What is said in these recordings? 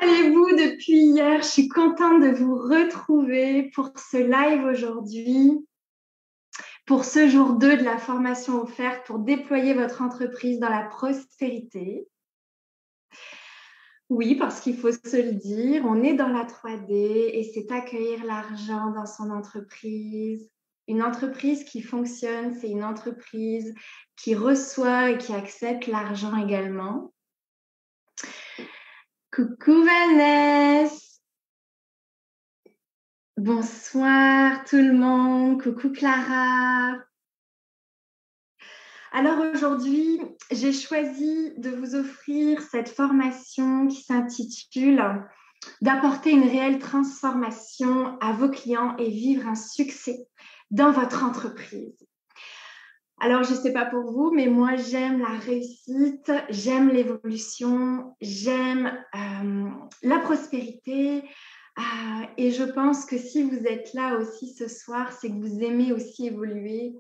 Allez-vous depuis hier? Je suis contente de vous retrouver pour ce live aujourd'hui, pour ce jour 2 de la formation offerte pour déployer votre entreprise dans la prospérité. Oui, parce qu'il faut se le dire, on est dans la 3D et c'est accueillir l'argent dans son entreprise. Une entreprise qui fonctionne, c'est une entreprise qui reçoit et qui accepte l'argent également. Coucou Vanessa! Bonsoir tout le monde, coucou Clara. Alors aujourd'hui, j'ai choisi de vous offrir cette formation qui s'intitule d'apporter une réelle transformation à vos clients et vivre un succès dans votre entreprise. Alors, je ne sais pas pour vous, mais moi, j'aime la réussite, j'aime l'évolution, j'aime la prospérité. Et je pense que si vous êtes là aussi ce soir, c'est que vous aimez aussi évoluer,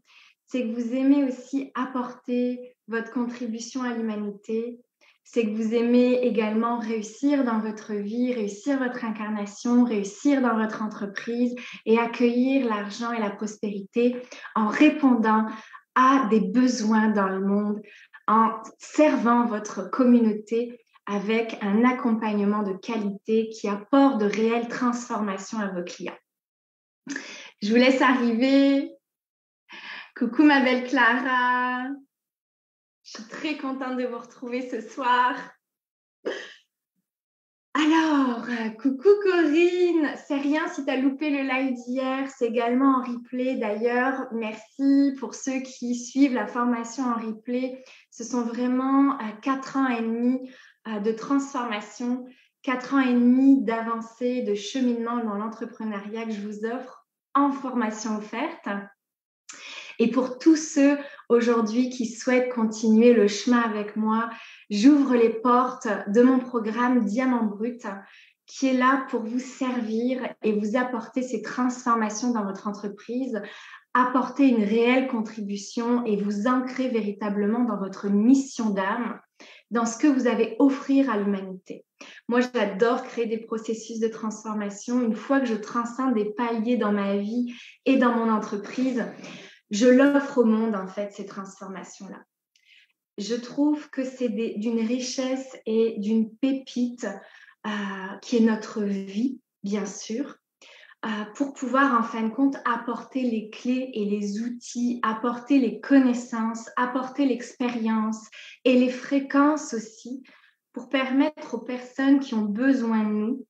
c'est que vous aimez aussi apporter votre contribution à l'humanité, c'est que vous aimez également réussir dans votre vie, réussir votre incarnation, réussir dans votre entreprise et accueillir l'argent et la prospérité en répondant à des besoins dans le monde, en servant votre communauté avec un accompagnement de qualité qui apporte de réelles transformations à vos clients. Je vous laisse arriver. Coucou ma belle Clara. Je suis très contente de vous retrouver ce soir. Alors, coucou Corinne. C'est rien si tu as loupé le live d'hier. C'est également en replay d'ailleurs. Merci pour ceux qui suivent la formation en replay. Ce sont vraiment 4 ans et demi de transformation, 4 ans et demi d'avancée, de cheminement dans l'entrepreneuriat que je vous offre en formation offerte. Et pour tous ceux aujourd'hui qui souhaitent continuer le chemin avec moi, j'ouvre les portes de mon programme Diamant Brut qui est là pour vous servir et vous apporter ces transformations dans votre entreprise, apporter une réelle contribution et vous ancrer véritablement dans votre mission d'âme, dans ce que vous avez à offrir à l'humanité. Moi, j'adore créer des processus de transformation. Une fois que je transcende des paliers dans ma vie et dans mon entreprise, je l'offre au monde, en fait, ces transformations-là. Je trouve que c'est d'une richesse et d'une pépite qui est notre vie, bien sûr, pour pouvoir, en fin de compte, apporter les clés et les outils, apporter les connaissances, apporter l'expérience et les fréquences aussi, pour permettre aux personnes qui ont besoin de nous,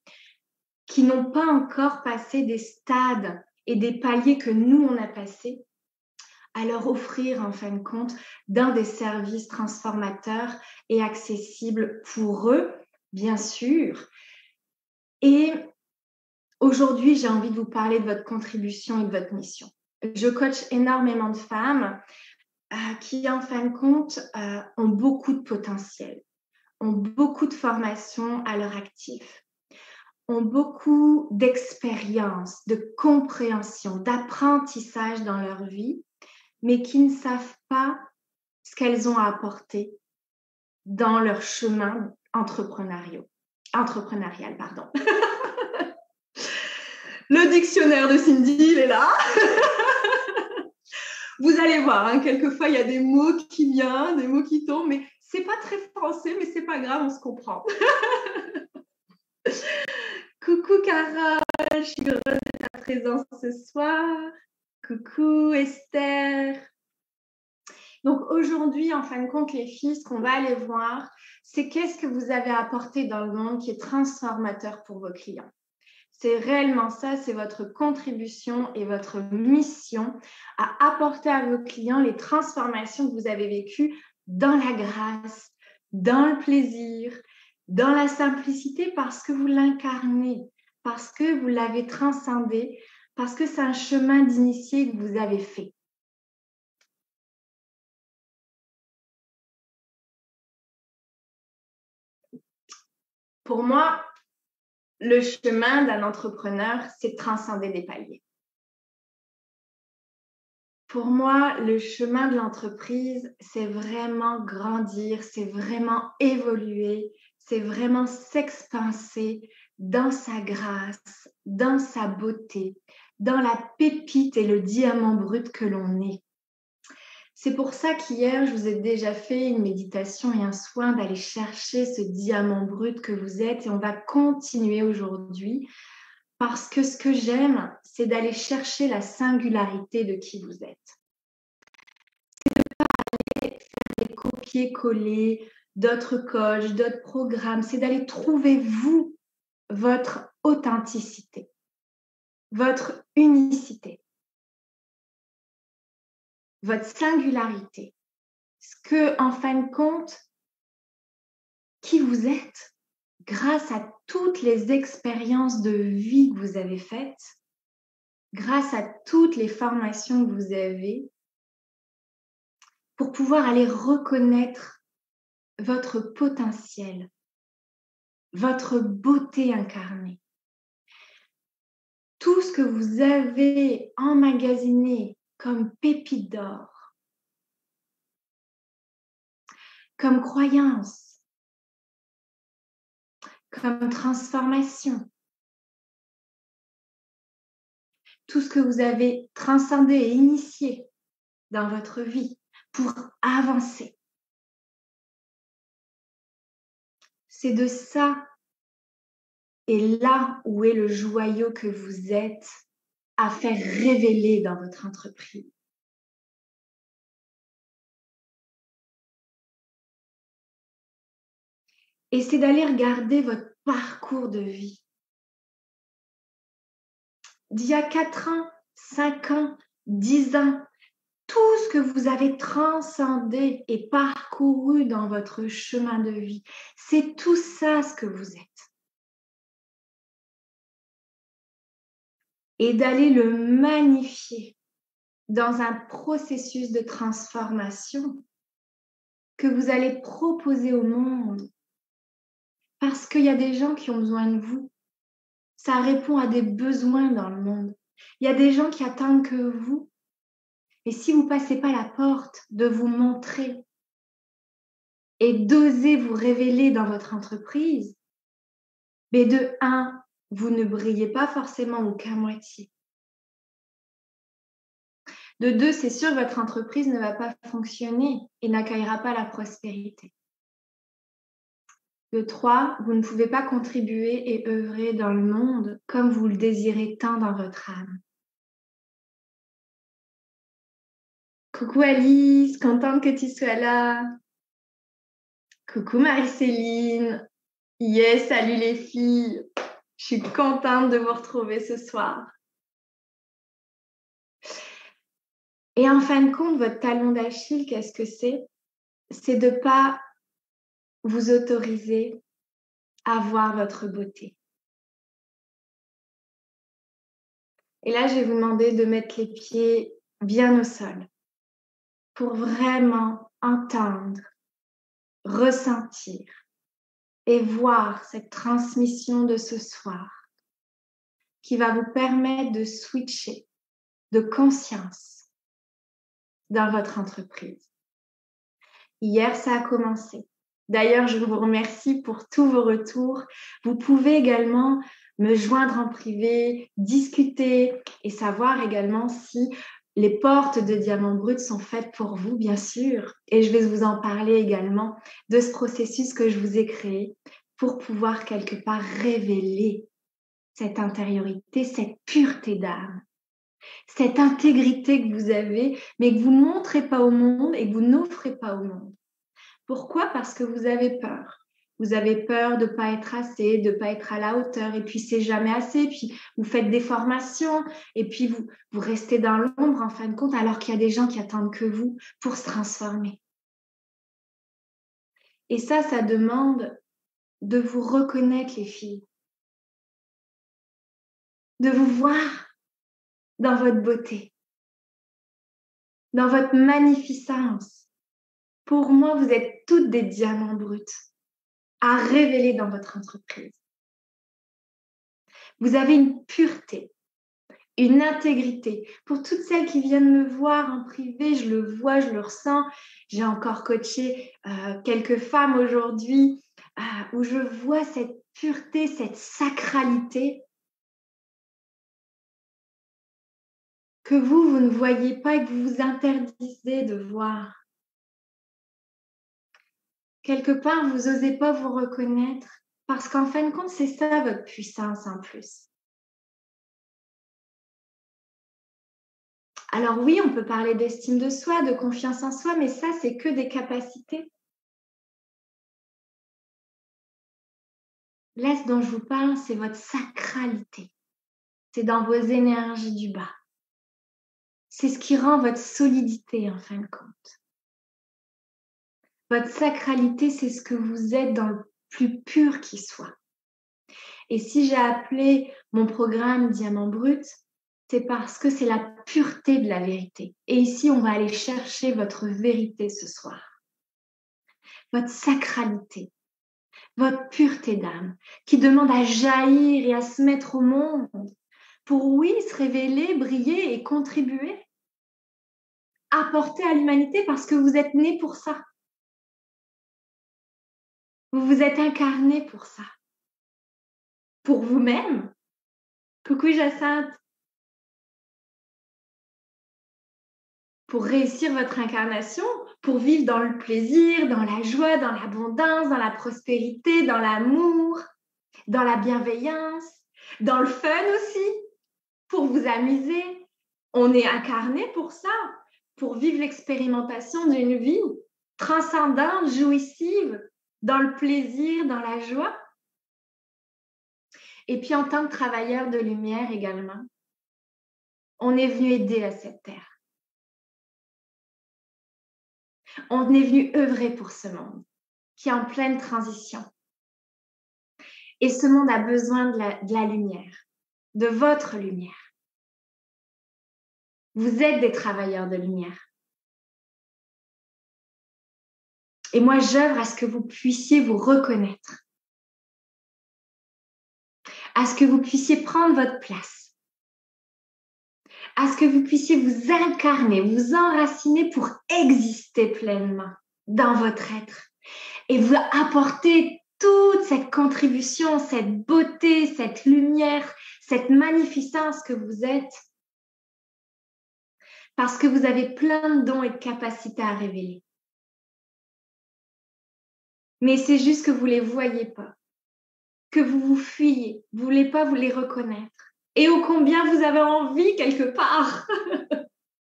qui n'ont pas encore passé des stades et des paliers que nous, on a passés, à leur offrir en fin de compte d'un des services transformateurs et accessibles pour eux, bien sûr. Et aujourd'hui, j'ai envie de vous parler de votre contribution et de votre mission. Je coach énormément de femmes qui, en fin de compte, ont beaucoup de potentiel, ont beaucoup de formations à leur actif, ont beaucoup d'expérience, de compréhension, d'apprentissage dans leur vie, mais qui ne savent pas ce qu'elles ont à apporter dans leur chemin entrepreneurial. Le dictionnaire de Cindy, il est là. Vous allez voir, hein, quelquefois, il y a des mots qui viennent, des mots qui tombent, mais c'est pas très français, mais c'est pas grave, on se comprend. Coucou Carole, je suis heureuse de ta présence ce soir. Coucou Esther. Donc aujourd'hui, en fin de compte, les filles, ce qu'on va aller voir, c'est qu'est-ce que vous avez apporté dans le monde qui est transformateur pour vos clients. C'est réellement ça, c'est votre contribution et votre mission à apporter à vos clients les transformations que vous avez vécues dans la grâce, dans le plaisir, dans la simplicité parce que vous l'incarnez, parce que vous l'avez transcendé, parce que c'est un chemin d'initié que vous avez fait. Pour moi, le chemin d'un entrepreneur, c'est de transcender des paliers. Pour moi, le chemin de l'entreprise, c'est vraiment grandir, c'est vraiment évoluer, c'est vraiment s'expanser dans sa grâce, dans sa beauté, dans la pépite et le diamant brut que l'on est. C'est pour ça qu'hier, je vous ai déjà fait une méditation et un soin d'aller chercher ce diamant brut que vous êtes, et on va continuer aujourd'hui parce que ce que j'aime, c'est d'aller chercher la singularité de qui vous êtes. Des copier-coller d'autres coachs, d'autres programmes, c'est d'aller trouver vous, votre authenticité, votre unicité, votre singularité, ce que, en fin de compte, qui vous êtes grâce à toutes les expériences de vie que vous avez faites, grâce à toutes les formations que vous avez, pour pouvoir aller reconnaître votre potentiel, votre beauté incarnée. Tout ce que vous avez emmagasiné comme pépites d'or, comme croyance, comme transformation, tout ce que vous avez transcendé et initié dans votre vie pour avancer. C'est de ça, et là où est le joyau que vous êtes à faire révéler dans votre entreprise. Et c'est d'aller regarder votre parcours de vie. D'il y a 4 ans, 5 ans, 10 ans, tout ce que vous avez transcendé et parcouru dans votre chemin de vie, c'est tout ça ce que vous êtes. Et d'aller le magnifier dans un processus de transformation que vous allez proposer au monde. Parce qu'il y a des gens qui ont besoin de vous. Ça répond à des besoins dans le monde. Il y a des gens qui attendent que vous. Et si vous ne passez pas la porte de vous montrer et d'oser vous révéler dans votre entreprise, mais de 1, vous ne brillez pas forcément ou qu'à moitié. De 2, c'est sûr que votre entreprise ne va pas fonctionner et n'accueillera pas la prospérité. De 3, vous ne pouvez pas contribuer et œuvrer dans le monde comme vous le désirez tant dans votre âme. Coucou Alice, contente que tu sois là. Coucou Marie-Céline. Yes, salut les filles. Je suis contente de vous retrouver ce soir. Et en fin de compte, votre talon d'Achille, qu'est-ce que c'est? C'est de ne pas vous autoriser à voir votre beauté. Et là, je vais vous demander de mettre les pieds bien au sol pour vraiment entendre, ressentir et voir cette transmission de ce soir qui va vous permettre de switcher de conscience dans votre entreprise. Hier, ça a commencé. D'ailleurs, je vous remercie pour tous vos retours. Vous pouvez également me joindre en privé, discuter et savoir également si les portes de Diamant Brut sont faites pour vous, bien sûr. Et je vais vous en parler également de ce processus que je vous ai créé pour pouvoir quelque part révéler cette intériorité, cette pureté d'âme, cette intégrité que vous avez, mais que vous ne montrez pas au monde et que vous n'offrez pas au monde. Pourquoi? Parce que vous avez peur. Vous avez peur de ne pas être assez, de ne pas être à la hauteur, et puis c'est jamais assez, puis vous faites des formations, et puis vous restez dans l'ombre en fin de compte, alors qu'il y a des gens qui attendent que vous pour se transformer. Et ça demande de vous reconnaître, les filles, de vous voir dans votre beauté, dans votre magnificence. Pour moi, vous êtes toutes des diamants bruts à révéler dans votre entreprise. Vous avez une pureté, une intégrité. Pour toutes celles qui viennent me voir en privé, je le vois, je le ressens. J'ai encore coaché quelques femmes aujourd'hui où je vois cette pureté, cette sacralité que vous ne voyez pas et que vous vous interdisez de voir. Quelque part, vous n'osez pas vous reconnaître parce qu'en fin de compte, c'est ça votre puissance en plus. Alors oui, on peut parler d'estime de soi, de confiance en soi, mais ça, c'est que des capacités. Là, ce dont je vous parle, c'est votre sacralité. C'est dans vos énergies du bas. C'est ce qui rend votre solidité, en fin de compte. Votre sacralité, c'est ce que vous êtes dans le plus pur qui soit. Et si j'ai appelé mon programme Diamant Brut, c'est parce que c'est la pureté de la vérité. Et ici, on va aller chercher votre vérité ce soir. Votre sacralité, votre pureté d'âme, qui demande à jaillir et à se mettre au monde pour, oui, se révéler, briller et contribuer, apporter à l'humanité parce que vous êtes né pour ça. Vous vous êtes incarné pour ça. Pour vous-même. Coucou Jacinthe. Pour réussir votre incarnation, pour vivre dans le plaisir, dans la joie, dans l'abondance, dans la prospérité, dans l'amour, dans la bienveillance, dans le fun aussi, pour vous amuser. On est incarné pour ça, pour vivre l'expérimentation d'une vie transcendante, jouissive, dans le plaisir, dans la joie. Et puis en tant que travailleur de lumière également, on est venu aider à cette terre. On est venu œuvrer pour ce monde qui est en pleine transition. Et ce monde a besoin de la lumière, de votre lumière. Vous êtes des travailleurs de lumière. Et moi, j'œuvre à ce que vous puissiez vous reconnaître, à ce que vous puissiez prendre votre place, à ce que vous puissiez vous incarner, vous enraciner pour exister pleinement dans votre être et vous apporter toute cette contribution, cette beauté, cette lumière, cette magnificence que vous êtes, parce que vous avez plein de dons et de capacités à révéler. Mais c'est juste que vous ne les voyez pas, que vous vous fuyez, vous ne voulez pas vous les reconnaître. Et ô combien vous avez envie quelque part.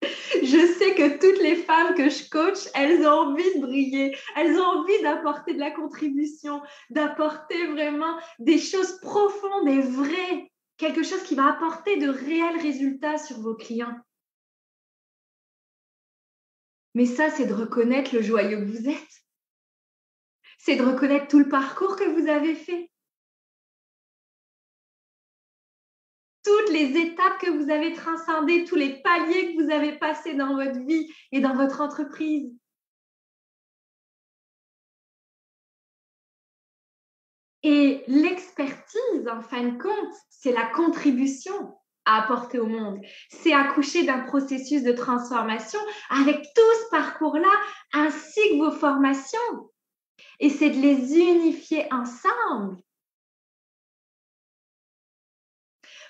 Je sais que toutes les femmes que je coach, elles ont envie de briller, elles ont envie d'apporter de la contribution, d'apporter vraiment des choses profondes et vraies, quelque chose qui va apporter de réels résultats sur vos clients. Mais ça, c'est de reconnaître le joyeux que vous êtes. C'est de reconnaître tout le parcours que vous avez fait. Toutes les étapes que vous avez transcendées, tous les paliers que vous avez passés dans votre vie et dans votre entreprise. Et l'expertise, en fin de compte, c'est la contribution à apporter au monde. C'est accoucher d'un processus de transformation avec tout ce parcours-là, ainsi que vos formations. Et c'est de les unifier ensemble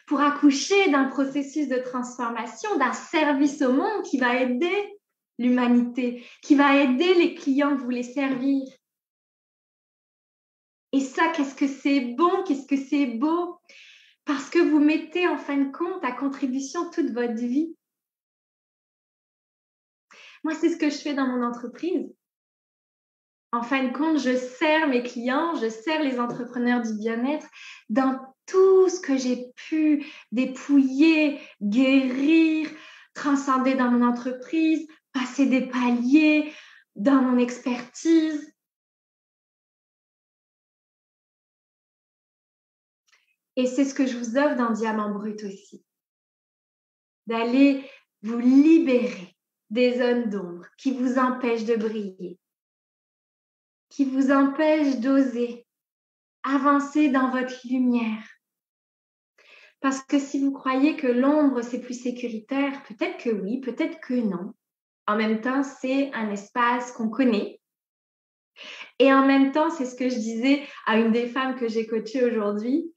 pour accoucher d'un processus de transformation, d'un service au monde qui va aider l'humanité, qui va aider les clients que vous voulez servir. Et ça, qu'est-ce que c'est bon, qu'est-ce que c'est beau, parce que vous mettez en fin de compte à contribution toute votre vie. Moi, c'est ce que je fais dans mon entreprise. En fin de compte, je sers mes clients, je sers les entrepreneurs du bien-être dans tout ce que j'ai pu dépouiller, guérir, transcender dans mon entreprise, passer des paliers dans mon expertise. Et c'est ce que je vous offre dans Diamant Brut aussi. D'aller vous libérer des zones d'ombre qui vous empêchent de briller, qui vous empêchent d'oser avancer dans votre lumière. Parce que si vous croyez que l'ombre, c'est plus sécuritaire, peut-être que oui, peut-être que non. En même temps, c'est un espace qu'on connaît. Et en même temps, c'est ce que je disais à une des femmes que j'ai coachées aujourd'hui,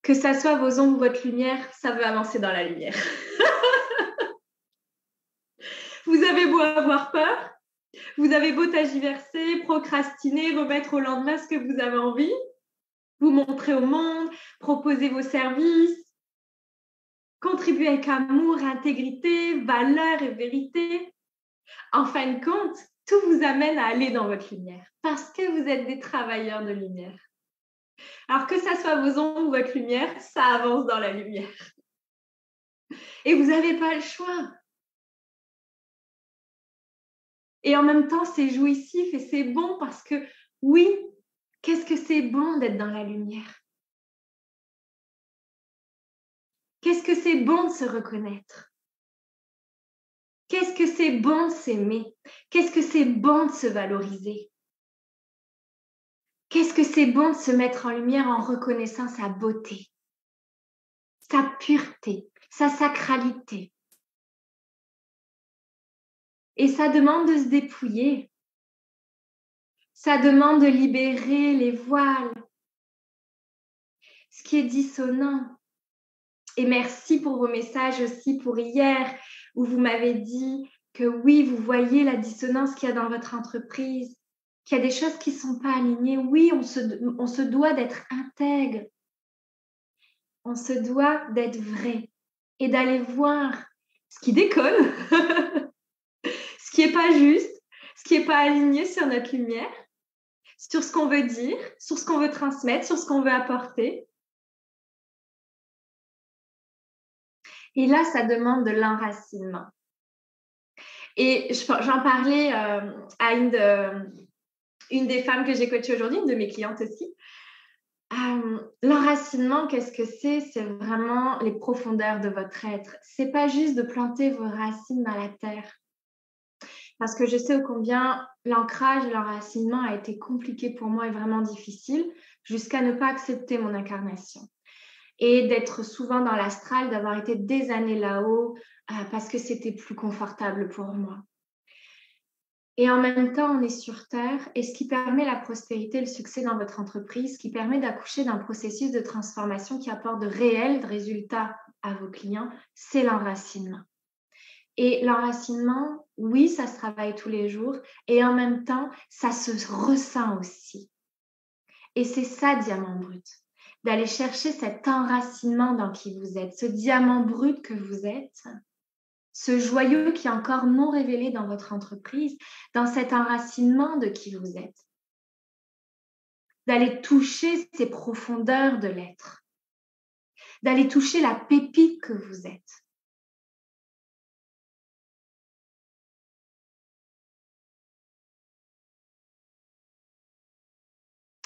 que ça soit vos ombres ou votre lumière, ça veut avancer dans la lumière. Vous avez beau avoir peur, vous avez beau tergiverser, procrastiner, remettre au lendemain ce que vous avez envie, vous montrer au monde, proposer vos services, contribuer avec amour, intégrité, valeur et vérité. En fin de compte, tout vous amène à aller dans votre lumière parce que vous êtes des travailleurs de lumière. Alors que ça soit vos ombres ou votre lumière, ça avance dans la lumière. Et vous n'avez pas le choix. Et en même temps, c'est jouissif et c'est bon parce que oui, qu'est-ce que c'est bon d'être dans la lumière? Qu'est-ce que c'est bon de se reconnaître? Qu'est-ce que c'est bon de s'aimer? Qu'est-ce que c'est bon de se valoriser? Qu'est-ce que c'est bon de se mettre en lumière en reconnaissant sa beauté, sa pureté, sa sacralité? Et ça demande de se dépouiller. Ça demande de libérer les voiles, ce qui est dissonant. Et merci pour vos messages aussi pour hier, où vous m'avez dit que oui, vous voyez la dissonance qu'il y a dans votre entreprise, qu'il y a des choses qui ne sont pas alignées. Oui, on se doit d'être intègre. On se doit d'être vrai et d'aller voir ce qui déconne, ce qui n'est pas juste, ce qui n'est pas aligné sur notre lumière, sur ce qu'on veut dire, sur ce qu'on veut transmettre, sur ce qu'on veut apporter. Et là, ça demande de l'enracinement. Et j'en parlais à une des femmes que j'ai coachées aujourd'hui, une de mes clientes aussi. L'enracinement, qu'est-ce que c'est? C'est vraiment les profondeurs de votre être. C'est pas juste de planter vos racines dans la terre. Parce que je sais ô combien l'ancrage et l'enracinement a été compliqué pour moi et vraiment difficile, jusqu'à ne pas accepter mon incarnation. Et d'être souvent dans l'astral, d'avoir été des années là-haut, parce que c'était plus confortable pour moi. Et en même temps, on est sur Terre et ce qui permet la prospérité et le succès dans votre entreprise, ce qui permet d'accoucher d'un processus de transformation qui apporte de réels résultats à vos clients, c'est l'enracinement. Et l'enracinement, oui, ça se travaille tous les jours et en même temps, ça se ressent aussi. Et c'est ça, diamant brut, d'aller chercher cet enracinement dans qui vous êtes, ce diamant brut que vous êtes, ce joyau qui est encore non révélé dans votre entreprise, dans cet enracinement de qui vous êtes. D'aller toucher ces profondeurs de l'être. D'aller toucher la pépite que vous êtes.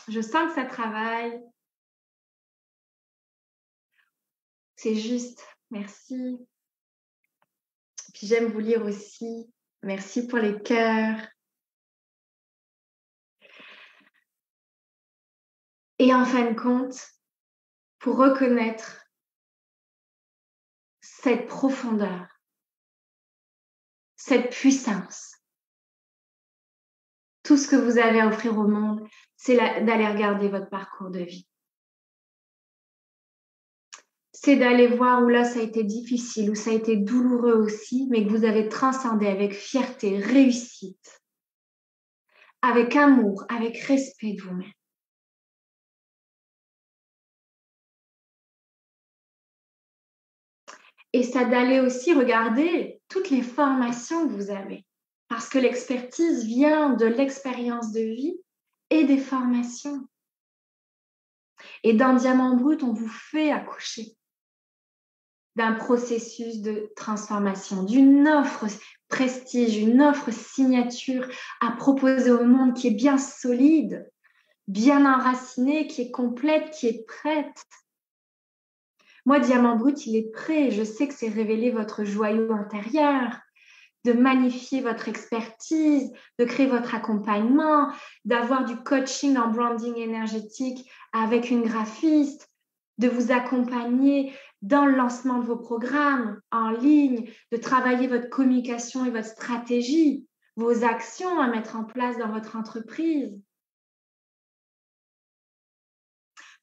Je sens que ça travaille. C'est juste. Merci. Puis j'aime vous lire aussi. Merci pour les cœurs. Et en fin de compte, pour reconnaître cette profondeur, cette puissance, tout ce que vous avez à offrir au monde, c'est d'aller regarder votre parcours de vie. C'est d'aller voir où là ça a été difficile, où ça a été douloureux aussi, mais que vous avez transcendé avec fierté, réussite, avec amour, avec respect de vous-même. Et ça d'aller aussi regarder toutes les formations que vous avez, parce que l'expertise vient de l'expérience de vie et des formations. Et dans Diamant Brut, on vous fait accoucher d'un processus de transformation, d'une offre prestige, une offre signature à proposer au monde qui est bien solide, bien enracinée, qui est complète, qui est prête. Moi, Diamant Brut, il est prêt. Je sais que c'est révéler votre joyau intérieur, de magnifier votre expertise, de créer votre accompagnement, d'avoir du coaching en branding énergétique avec une graphiste, de vous accompagner dans le lancement de vos programmes en ligne, de travailler votre communication et votre stratégie, vos actions à mettre en place dans votre entreprise,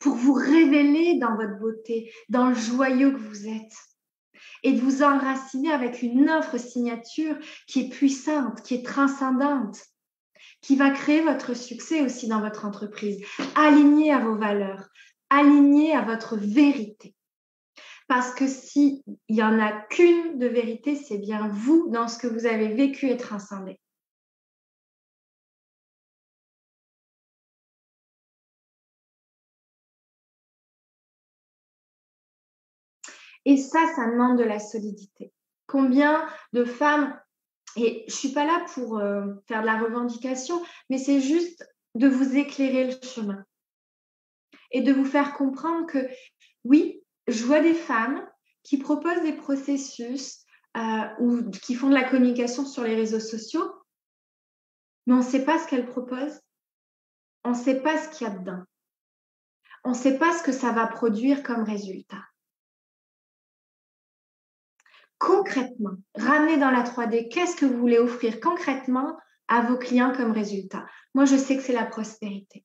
pour vous révéler dans votre beauté, dans le joyau que vous êtes, et de vous enraciner avec une offre signature qui est puissante, qui est transcendante, qui va créer votre succès aussi dans votre entreprise, alignée à vos valeurs, alignée à votre vérité. Parce que s'il n'y en a qu'une de vérité, c'est bien vous dans ce que vous avez vécu et transcendé. Et ça demande de la solidité. Combien de femmes, et je ne suis pas là pour faire de la revendication, mais c'est juste de vous éclairer le chemin et de vous faire comprendre que oui, je vois des femmes qui proposent des processus ou qui font de la communication sur les réseaux sociaux, mais on ne sait pas ce qu'elles proposent, on ne sait pas ce qu'il y a dedans, on ne sait pas ce que ça va produire comme résultat. Concrètement, ramenez dans la 3D, qu'est-ce que vous voulez offrir concrètement à vos clients comme résultat? Moi, je sais que c'est la prospérité.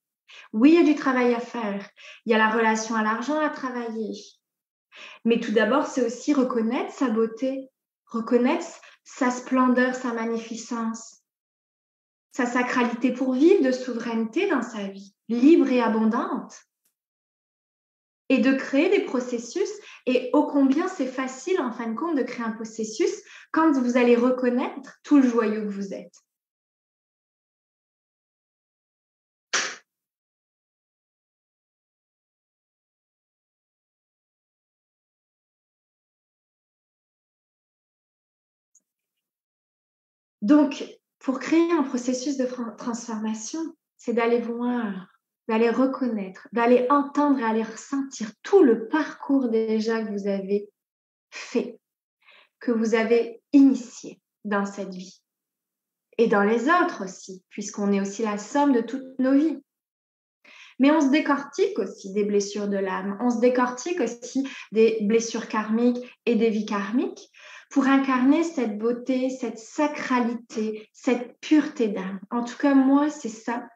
Oui, il y a du travail à faire. Il y a la relation à l'argent à travailler. Mais tout d'abord, c'est aussi reconnaître sa beauté, reconnaître sa splendeur, sa magnificence, sa sacralité pour vivre de souveraineté dans sa vie, libre et abondante. Et de créer des processus. Et ô combien c'est facile, en fin de compte, de créer un processus quand vous allez reconnaître tout le joyau que vous êtes. Donc, pour créer un processus de transformation, c'est d'aller voir, d'aller reconnaître, d'aller entendre et aller ressentir tout le parcours déjà que vous avez fait, que vous avez initié dans cette vie. Et dans les autres aussi, puisqu'on est aussi la somme de toutes nos vies. Mais on se décortique aussi des blessures de l'âme, on se décortique aussi des blessures karmiques et des vies karmiques pour incarner cette beauté, cette sacralité, cette pureté d'âme. En tout cas, moi, c'est ça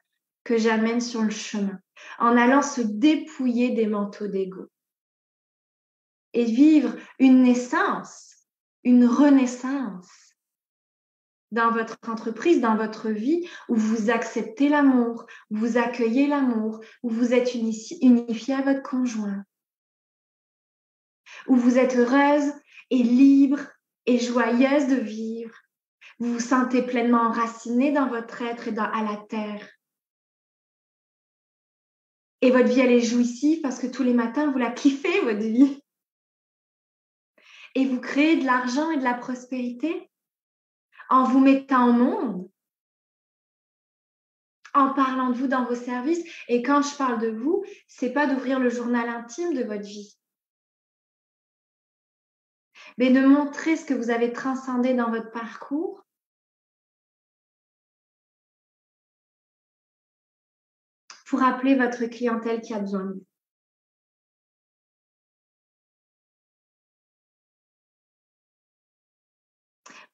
que j'amène sur le chemin, en allant se dépouiller des manteaux d'ego et vivre une naissance, une renaissance dans votre entreprise, dans votre vie, où vous acceptez l'amour, où vous accueillez l'amour, où vous êtes unifié à votre conjoint, où vous êtes heureuse et libre et joyeuse de vivre. Vous vous sentez pleinement enraciné dans votre être et à la terre. Et votre vie, elle est jouissive parce que tous les matins, vous la kiffez, votre vie. Et vous créez de l'argent et de la prospérité en vous mettant au monde, en parlant de vous dans vos services. Et quand je parle de vous, c'est pas d'ouvrir le journal intime de votre vie, mais de montrer ce que vous avez transcendé dans votre parcours pour appeler votre clientèle qui a besoin de vous.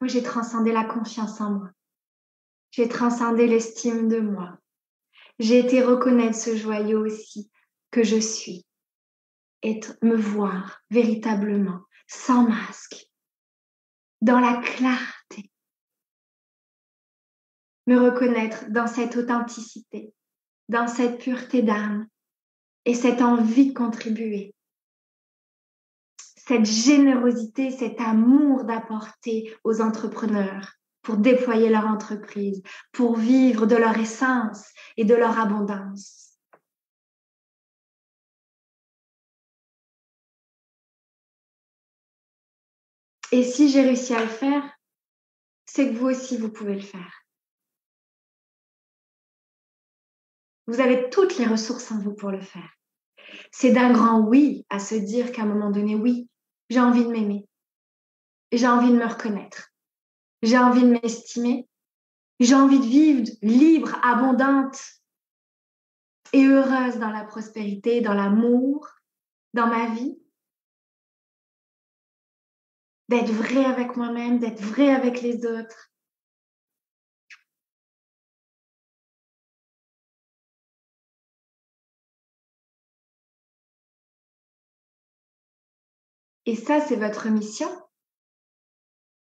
Moi, j'ai transcendé la confiance en moi. J'ai transcendé l'estime de moi. J'ai été reconnaître ce joyau aussi que je suis. Me voir véritablement, sans masque, dans la clarté. Me reconnaître dans cette authenticité, dans cette pureté d'âme et cette envie de contribuer. Cette générosité, cet amour d'apporter aux entrepreneurs pour déployer leur entreprise, pour vivre de leur essence et de leur abondance. Et si j'ai réussi à le faire, c'est que vous aussi, vous pouvez le faire. Vous avez toutes les ressources en vous pour le faire. C'est d'un grand oui à se dire qu'à un moment donné, oui, j'ai envie de m'aimer. J'ai envie de me reconnaître. J'ai envie de m'estimer. J'ai envie de vivre libre, abondante et heureuse dans la prospérité, dans l'amour dans ma vie, d'être vrai avec moi-même, d'être vrai avec les autres. Et ça, c'est votre mission,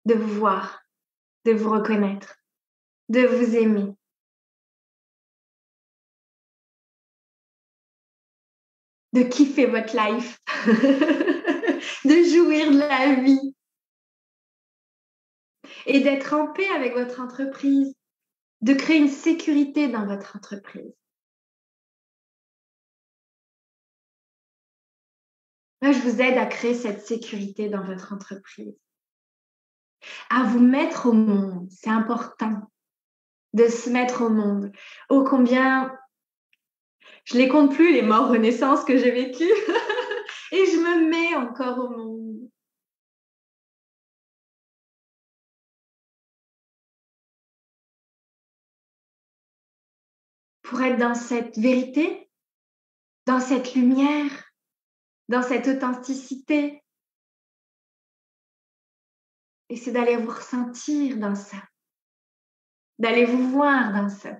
de vous voir, de vous reconnaître, de vous aimer. De kiffer votre life, de jouir de la vie et d'être en paix avec votre entreprise, de créer une sécurité dans votre entreprise. Moi, je vous aide à créer cette sécurité dans votre entreprise, à vous mettre au monde. C'est important de se mettre au monde. Ô combien, je les compte plus, les morts renaissances que j'ai vécues, et je me mets encore au monde. Pour être dans cette vérité, dans cette lumière, dans cette authenticité. Et c'est d'aller vous ressentir dans ça, d'aller vous voir dans ça,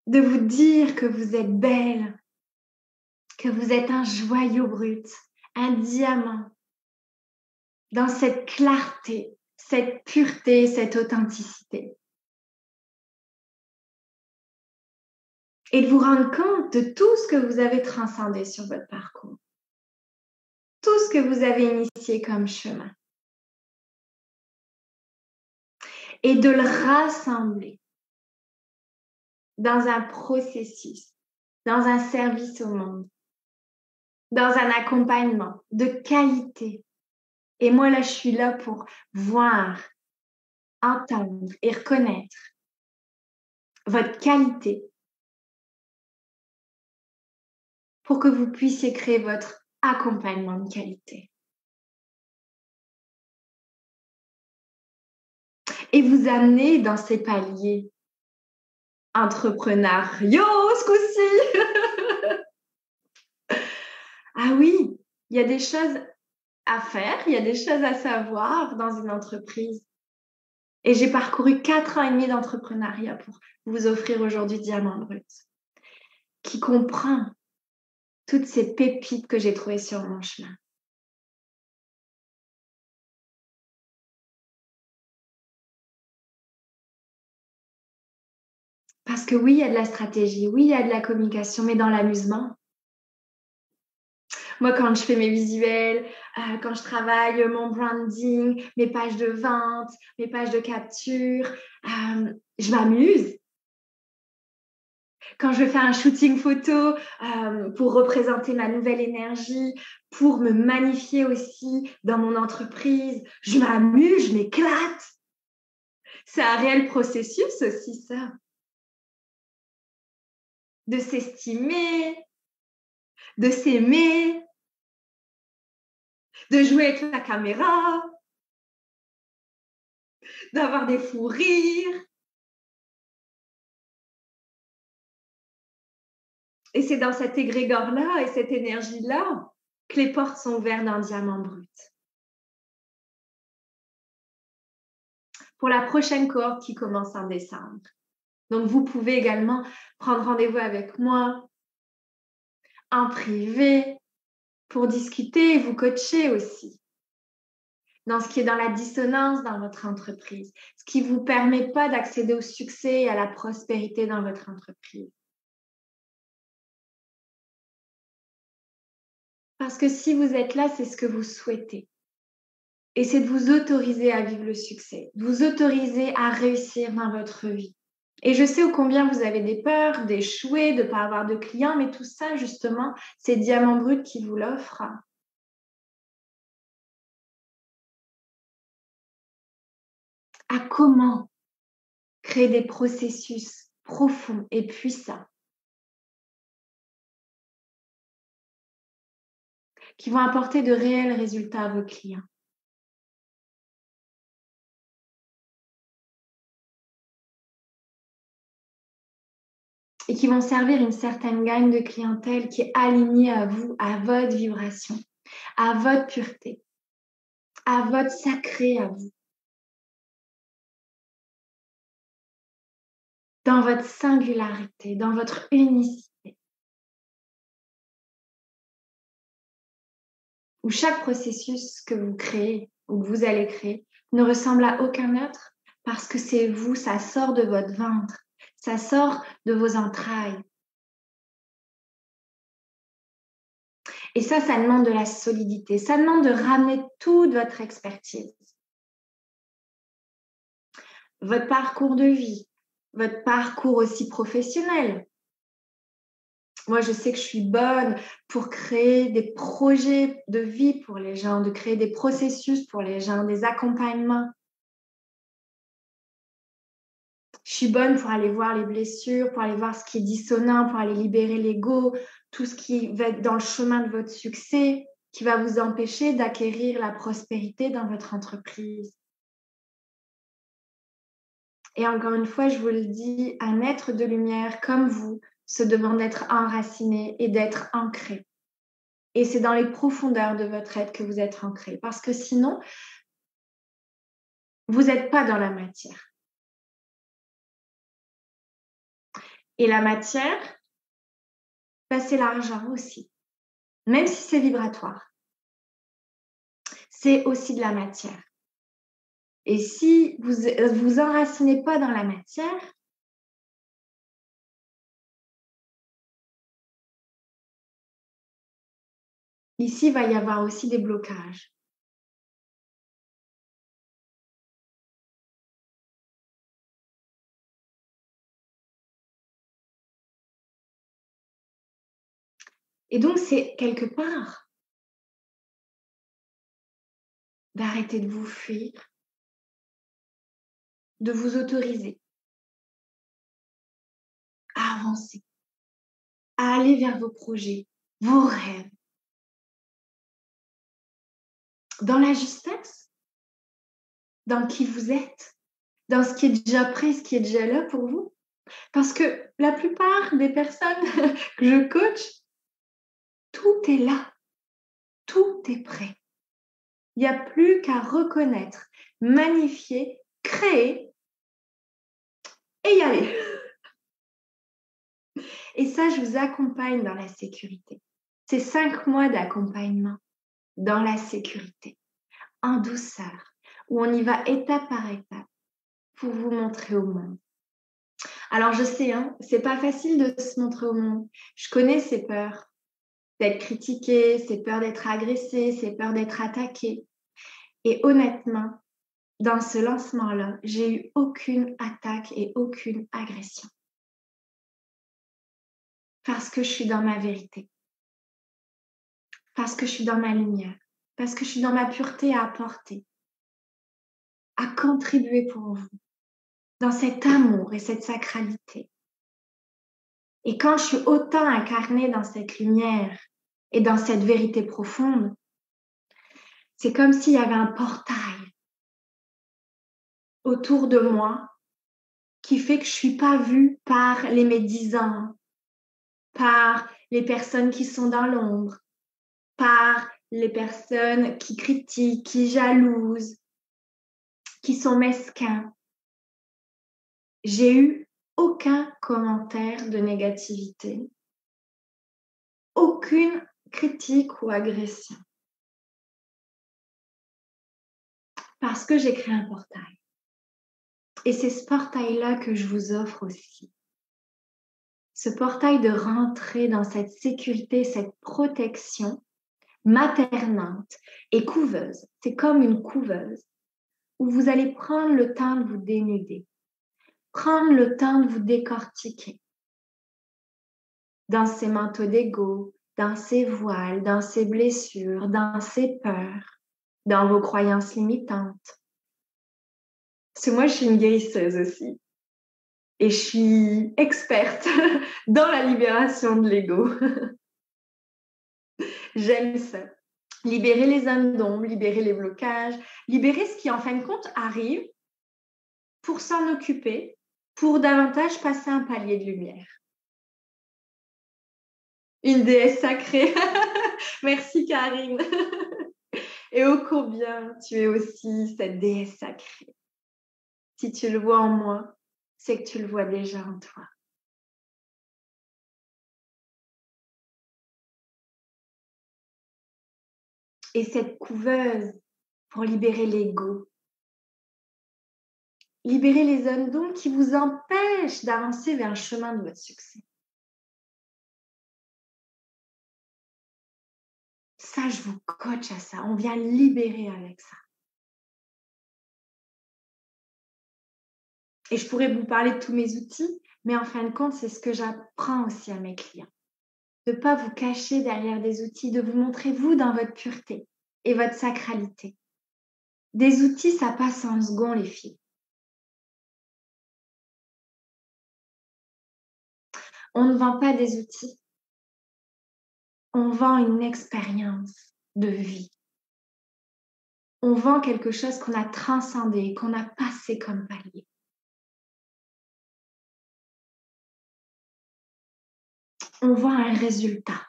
de vous dire que vous êtes belle, que vous êtes un joyau brut, un diamant, dans cette clarté, cette pureté, cette authenticité. Et de vous rendre compte de tout ce que vous avez transcendé sur votre parcours, tout ce que vous avez initié comme chemin. Et de le rassembler dans un processus, dans un service au monde, dans un accompagnement de qualité. Et moi, là, je suis là pour voir, entendre et reconnaître votre qualité pour que vous puissiez créer votre accompagnement de qualité. Et vous amener dans ces paliers entrepreneuriaux ce coup-ci. Ah oui, il y a des choses à faire, il y a des choses à savoir dans une entreprise. Et j'ai parcouru 4 ans et demi d'entrepreneuriat pour vous offrir aujourd'hui Diamant Brut, qui comprend toutes ces pépites que j'ai trouvées sur mon chemin. Parce que oui, il y a de la stratégie, oui, il y a de la communication, mais dans l'amusement. Moi, quand je fais mes visuels, quand je travaille mon branding, mes pages de vente, mes pages de capture, je m'amuse. Quand je fais un shooting photo pour représenter ma nouvelle énergie, pour me magnifier aussi dans mon entreprise, je m'amuse, je m'éclate. C'est un réel processus aussi, ça. De s'estimer, de s'aimer, de jouer avec la caméra, d'avoir des fous rires. Et c'est dans cet égrégore-là et cette énergie-là que les portes sont ouvertes d'un Diamant Brut. Pour la prochaine cohorte qui commence en décembre. Donc, vous pouvez également prendre rendez-vous avec moi en privé pour discuter et vous coacher aussi dans ce qui est dans la dissonance dans votre entreprise, ce qui ne vous permet pas d'accéder au succès et à la prospérité dans votre entreprise. Parce que si vous êtes là, c'est ce que vous souhaitez. Et c'est de vous autoriser à vivre le succès, de vous autoriser à réussir dans votre vie. Et je sais ô combien vous avez des peurs, d'échouer, de ne pas avoir de clients, mais tout ça, justement, c'est Diamant Brut qui vous l'offre. À comment créer des processus profonds et puissants qui vont apporter de réels résultats à vos clients. et qui vont servir une certaine gamme de clientèle qui est alignée à vous, à votre vibration, à votre pureté, à votre sacré à vous, dans votre singularité, dans votre unicité, où chaque processus que vous créez ou que vous allez créer ne ressemble à aucun autre parce que c'est vous, ça sort de votre ventre, ça sort de vos entrailles. Et ça demande de la solidité, ça demande de ramener toute votre expertise, votre parcours de vie, votre parcours aussi professionnel. Moi, je sais que je suis bonne pour créer des projets de vie pour les gens, de créer des processus pour les gens, des accompagnements. Je suis bonne pour aller voir les blessures, pour aller voir ce qui est dissonant, pour aller libérer l'ego, tout ce qui va être dans le chemin de votre succès, qui va vous empêcher d'acquérir la prospérité dans votre entreprise. Et encore une fois, je vous le dis, un être de lumière comme vous se demande d'être enraciné et d'être ancré. Et c'est dans les profondeurs de votre être que vous êtes ancré. Parce que sinon, vous n'êtes pas dans la matière. Et la matière, c'est l'argent aussi. Même si c'est vibratoire. C'est aussi de la matière. Et si vous vous enracinez pas dans la matière, ici, il va y avoir aussi des blocages. Et donc, c'est quelque part d'arrêter de vous fuir, de vous autoriser à avancer, à aller vers vos projets, vos rêves, dans la justesse, dans qui vous êtes, dans ce qui est déjà prêt, ce qui est déjà là pour vous. Parce que la plupart des personnes que je coach, tout est là, tout est prêt. Il n'y a plus qu'à reconnaître, magnifier, créer et y aller. Et ça, je vous accompagne dans la sécurité. C'est 5 mois d'accompagnement dans la sécurité, en douceur, où on y va étape par étape pour vous montrer au monde. Alors, je sais, c'est pas facile de se montrer au monde. Je connais ces peurs d'être critiquée, ces peurs d'être agressée, ces peurs d'être attaquée. Et honnêtement, dans ce lancement-là, j'ai eu aucune attaque et aucune agression. Parce que je suis dans ma vérité. Parce que je suis dans ma lumière. Parce que je suis dans ma pureté à apporter. À contribuer pour vous. Dans cet amour et cette sacralité. Et quand je suis autant incarnée dans cette lumière et dans cette vérité profonde, c'est comme s'il y avait un portail autour de moi qui fait que je suis pas vue par les médisants, par les personnes qui sont dans l'ombre, par les personnes qui critiquent, qui jalousent, qui sont mesquins. J'ai eu aucun commentaire de négativité, aucune critique ou agression. Parce que j'ai créé un portail. Et c'est ce portail-là que je vous offre aussi. Ce portail de rentrer dans cette sécurité, cette protection maternante et couveuse. C'est comme une couveuse où vous allez prendre le temps de vous dénuder, prendre le temps de vous décortiquer dans ces manteaux d'ego, dans ces voiles, dans ces blessures, dans ces peurs, dans vos croyances limitantes. Parce que moi, je suis une guérisseuse aussi. Et je suis experte dans la libération de l'ego. J'aime ça. Libérer les zones d'ombre, libérer les blocages, libérer ce qui, en fin de compte, arrive pour s'en occuper, pour davantage passer un palier de lumière. Une déesse sacrée. Merci Karine. Et ô combien tu es aussi cette déesse sacrée. Si tu le vois en moi, c'est que tu le vois déjà en toi. Et cette couveuse pour libérer l'ego, libérer les zones d'ombre qui vous empêchent d'avancer vers le chemin de votre succès. Ça, je vous coach à ça. On vient libérer avec ça. Et je pourrais vous parler de tous mes outils, mais en fin de compte, c'est ce que j'apprends aussi à mes clients. De ne pas vous cacher derrière des outils, de vous montrer vous dans votre pureté et votre sacralité. Des outils, ça passe en second, les filles. On ne vend pas des outils. On vend une expérience de vie. On vend quelque chose qu'on a transcendé, qu'on a passé comme palier. On vend un résultat.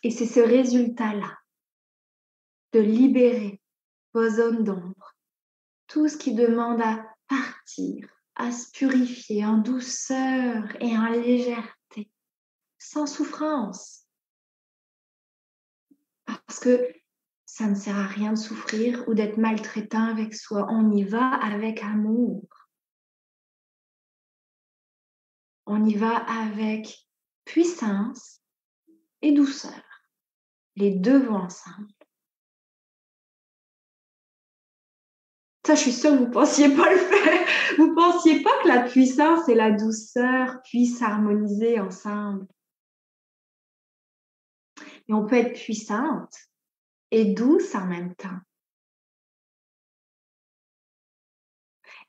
Et c'est ce résultat-là de libérer vos zones d'ombre, tout ce qui demande à partir, à se purifier en douceur et en légèreté, sans souffrance. Parce que ça ne sert à rien de souffrir ou d'être maltraitant avec soi. On y va avec amour. On y va avec puissance et douceur. Les deux vont ensemble. Ça, je suis sûre que vous ne pensiez pas le faire. Vous ne pensiez pas que la puissance et la douceur puissent harmoniser ensemble. Et on peut être puissante et douce en même temps.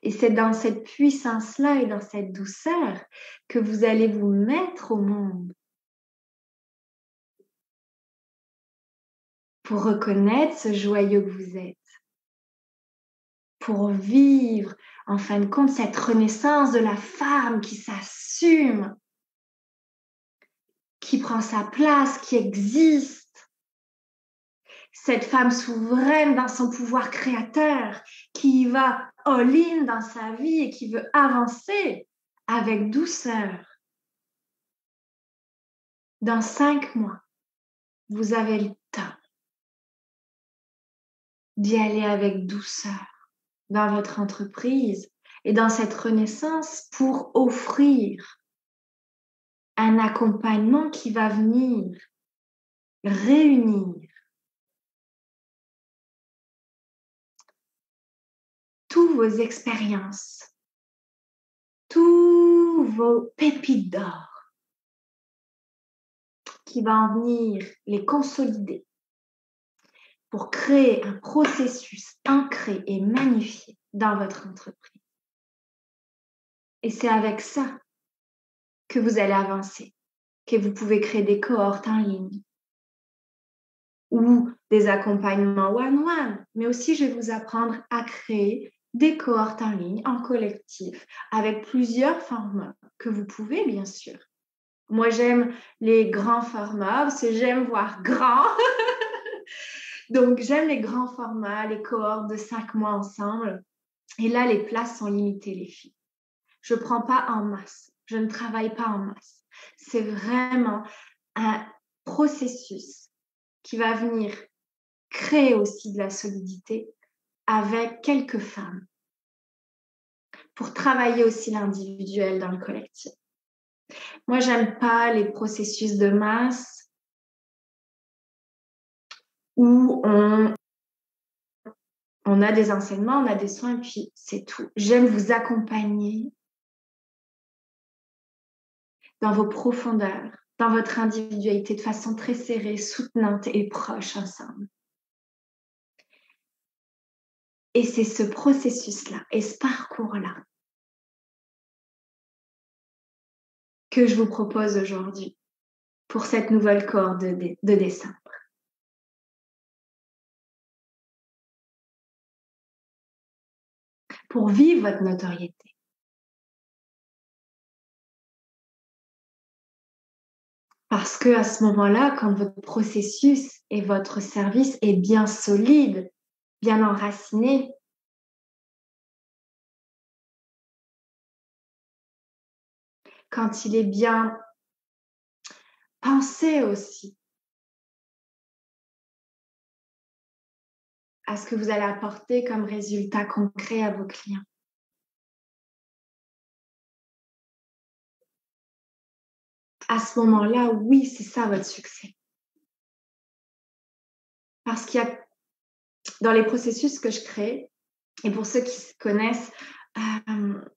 Et c'est dans cette puissance-là et dans cette douceur que vous allez vous mettre au monde pour reconnaître ce joyeux que vous êtes, pour vivre, en fin de compte, cette renaissance de la femme qui s'assume, qui prend sa place, qui existe. Cette femme souveraine dans son pouvoir créateur, qui va all-in dans sa vie et qui veut avancer avec douceur. Dans 5 mois, vous avez le temps d'y aller avec douceur dans votre entreprise et dans cette renaissance pour offrir un accompagnement qui va venir réunir toutes vos expériences, tous vos pépites d'or, qui va en venir les consolider pour créer un processus ancré et magnifié dans votre entreprise. Et c'est avec ça que vous allez avancer, que vous pouvez créer des cohortes en ligne ou des accompagnements one-one, mais aussi je vais vous apprendre à créer des cohortes en ligne, en collectif, avec plusieurs formats que vous pouvez, bien sûr. Moi, j'aime les grands formats parce que j'aime voir grand. Donc, j'aime les grands formats, les cohortes de 5 mois ensemble. Et là, les places sont limitées, les filles. Je ne prends pas en masse. Je ne travaille pas en masse. C'est vraiment un processus qui va venir créer aussi de la solidité avec quelques femmes pour travailler aussi l'individuel dans le collectif. Moi, j'aime pas les processus de masse où on a des enseignements, on a des soins, et puis c'est tout. J'aime vous accompagner dans vos profondeurs, dans votre individualité, de façon très serrée, soutenante et proche ensemble. Et c'est ce processus-là et ce parcours-là que je vous propose aujourd'hui pour cette nouvelle cohorte de décembre. Pour vivre votre notoriété. Parce que à ce moment-là, quand votre processus et votre service est bien solide, bien enraciné, quand il est bien pensé aussi à ce que vous allez apporter comme résultat concret à vos clients. À ce moment-là, oui, c'est ça votre succès. Parce qu'il y a dans les processus que je crée, et pour ceux qui se connaissent,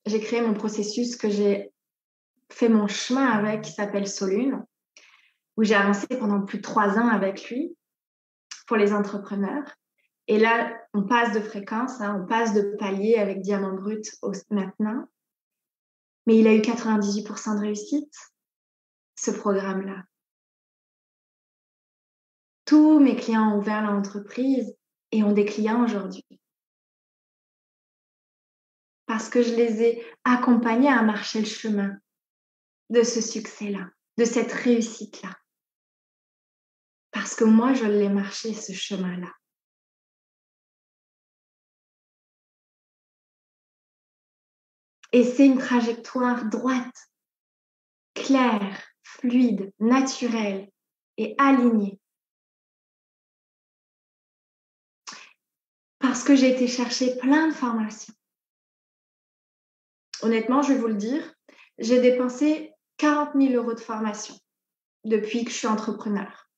j'ai créé mon processus que j'ai fait mon chemin avec, qui s'appelle Solune, où j'ai avancé pendant plus de 3 ans avec lui pour les entrepreneurs. Et là, on passe de fréquence, on passe de palier avec Diamant Brut maintenant. Mais il a eu 98% de réussite, ce programme-là. Tous mes clients ont ouvert leur entreprise et ont des clients aujourd'hui. Parce que je les ai accompagnés à marcher le chemin de ce succès-là, de cette réussite-là. Parce que moi, je l'ai marché, ce chemin-là. Et c'est une trajectoire droite, claire, fluide, naturelle et alignée. Parce que j'ai été chercher plein de formations. Honnêtement, je vais vous le dire, j'ai dépensé 40 000 € de formation depuis que je suis entrepreneur.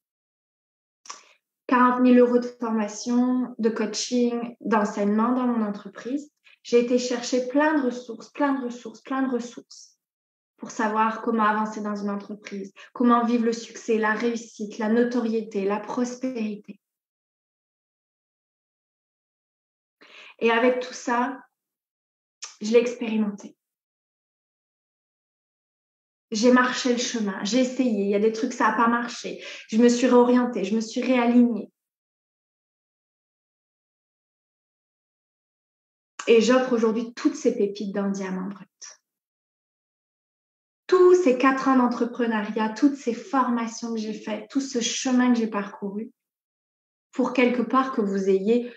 40 000 € de formation, de coaching, d'enseignement dans mon entreprise. J'ai été chercher plein de ressources pour savoir comment avancer dans une entreprise, comment vivre le succès, la réussite, la notoriété, la prospérité. Et avec tout ça, je l'ai expérimenté. J'ai marché le chemin, j'ai essayé, il y a des trucs, ça n'a pas marché. Je me suis réorientée, je me suis réalignée. Et j'offre aujourd'hui toutes ces pépites dans Diamant Brut. Tous ces 4 ans d'entrepreneuriat, toutes ces formations que j'ai faites, tout ce chemin que j'ai parcouru, pour quelque part que vous ayez,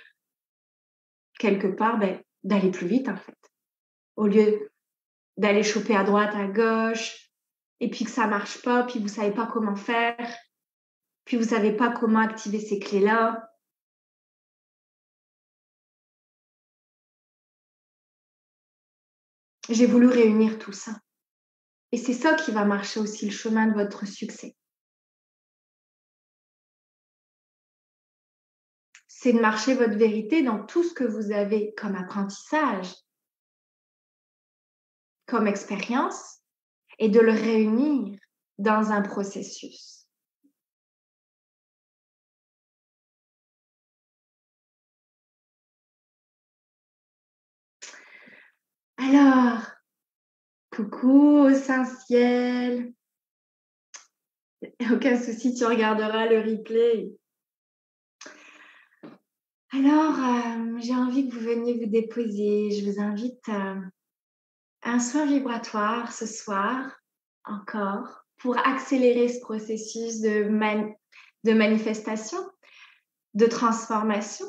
quelque part, d'aller plus vite en fait. Au lieu d'aller choper à droite, à gauche, et puis que ça marche pas, puis vous savez pas comment faire, puis vous savez pas comment activer ces clés-là. J'ai voulu réunir tout ça. Et c'est ça qui va marcher aussi le chemin de votre succès. C'est de marcher votre vérité dans tout ce que vous avez comme apprentissage, comme expérience, et de le réunir dans un processus. Alors, coucou Saint-Ciel. Aucun souci, tu regarderas le replay. Alors, j'ai envie que vous veniez vous déposer. Je vous invite à un soin vibratoire ce soir, encore, pour accélérer ce processus de manifestation, de transformation.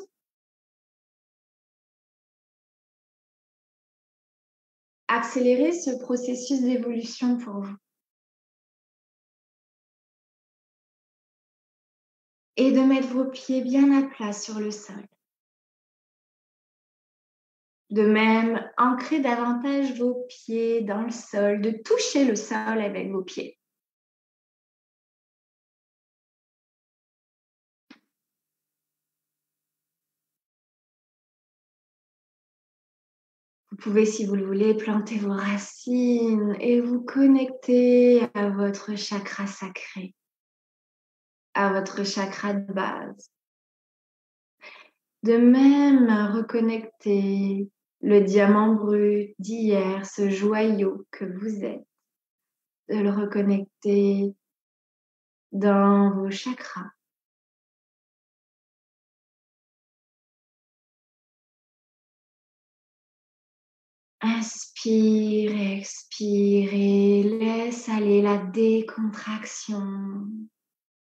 Accélérer ce processus d'évolution pour vous. Et de mettre vos pieds bien à plat sur le sol. De même, ancrer davantage vos pieds dans le sol, de toucher le sol avec vos pieds. Vous pouvez, si vous le voulez, planter vos racines et vous connecter à votre chakra sacré, à votre chakra de base. De même, reconnecter le diamant brut d'hier, ce joyau que vous êtes, de le reconnecter dans vos chakras. Inspire et expire et laisse aller la décontraction,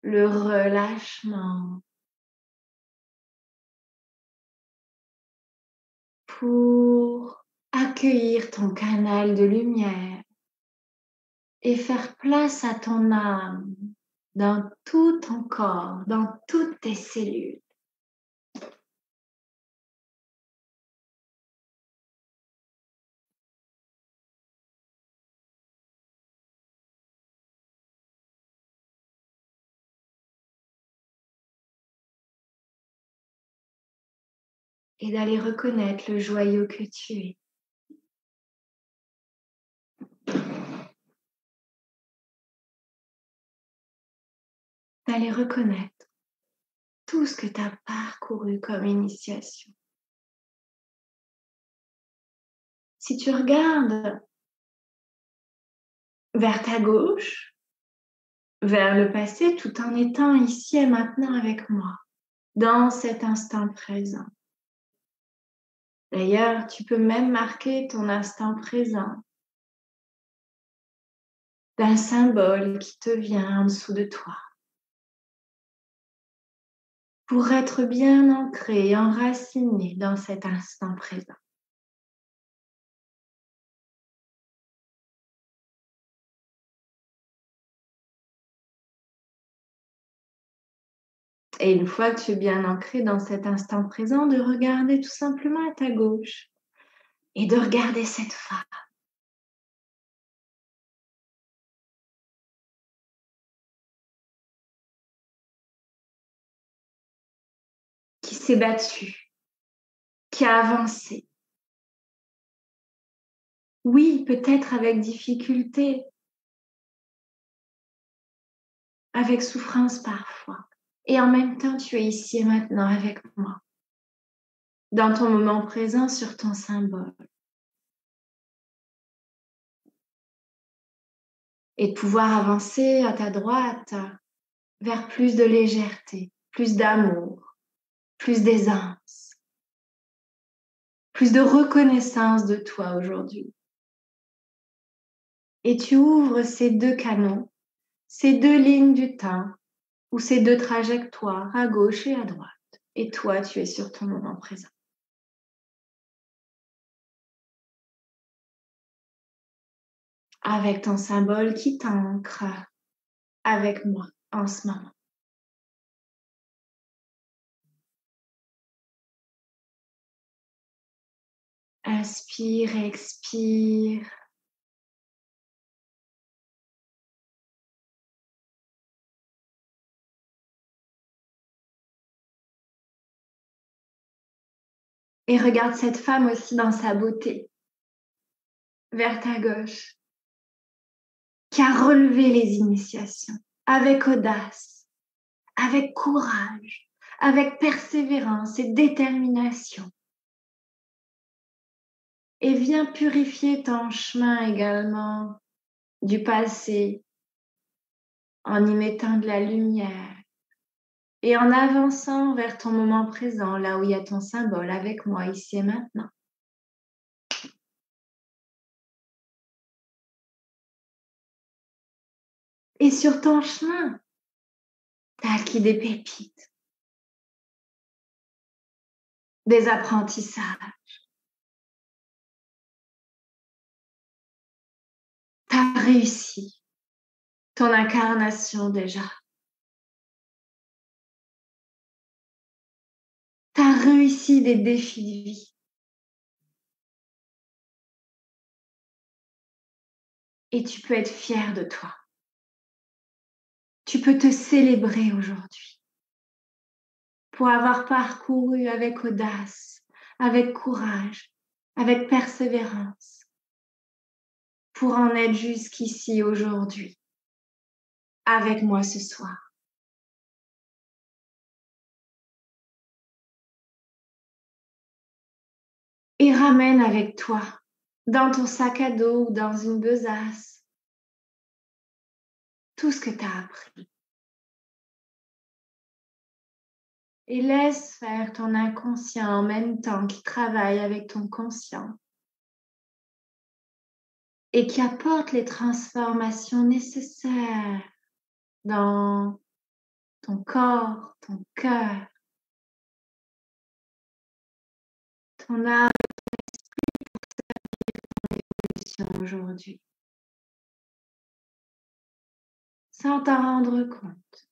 le relâchement pour accueillir ton canal de lumière et faire place à ton âme dans tout ton corps, dans toutes tes cellules. Et d'aller reconnaître le joyau que tu es. D'aller reconnaître tout ce que tu as parcouru comme initiation. Si tu regardes vers ta gauche, vers le passé, tout en étant ici et maintenant avec moi, dans cet instant présent. D'ailleurs, tu peux même marquer ton instant présent d'un symbole qui te vient en dessous de toi. Pour être bien ancré, enraciné dans cet instant présent. Et une fois que tu es bien ancré dans cet instant présent, de regarder tout simplement à ta gauche et de regarder cette femme. Qui s'est battue, qui a avancé. Oui, peut-être avec difficulté, avec souffrance parfois. Et en même temps, tu es ici et maintenant avec moi, dans ton moment présent sur ton symbole. Et de pouvoir avancer à ta droite vers plus de légèreté, plus d'amour, plus d'aisance, plus de reconnaissance de toi aujourd'hui. Et tu ouvres ces deux canaux, ces deux lignes du temps, ou ces deux trajectoires à gauche et à droite. Et toi, tu es sur ton moment présent. Avec ton symbole qui t'ancre avec moi en ce moment. Inspire, expire. Et regarde cette femme aussi dans sa beauté, vers ta gauche, qui a relevé les initiations avec audace, avec courage, avec persévérance et détermination. Et viens purifier ton chemin également du passé en y mettant de la lumière et en avançant vers ton moment présent, là où il y a ton symbole avec moi ici et maintenant. Et sur ton chemin, tu as acquis des pépites, des apprentissages. Tu as réussi ton incarnation déjà. Tu as réussi des défis de vie. Et tu peux être fier de toi. Tu peux te célébrer aujourd'hui pour avoir parcouru avec audace, avec courage, avec persévérance, pour en être jusqu'ici aujourd'hui, avec moi ce soir. Et ramène avec toi, dans ton sac à dos ou dans une besace, tout ce que tu as appris. Et laisse faire ton inconscient en même temps qu'il travaille avec ton conscient et qui apporte les transformations nécessaires dans ton corps, ton cœur, ton âme aujourd'hui, sans t'en rendre compte.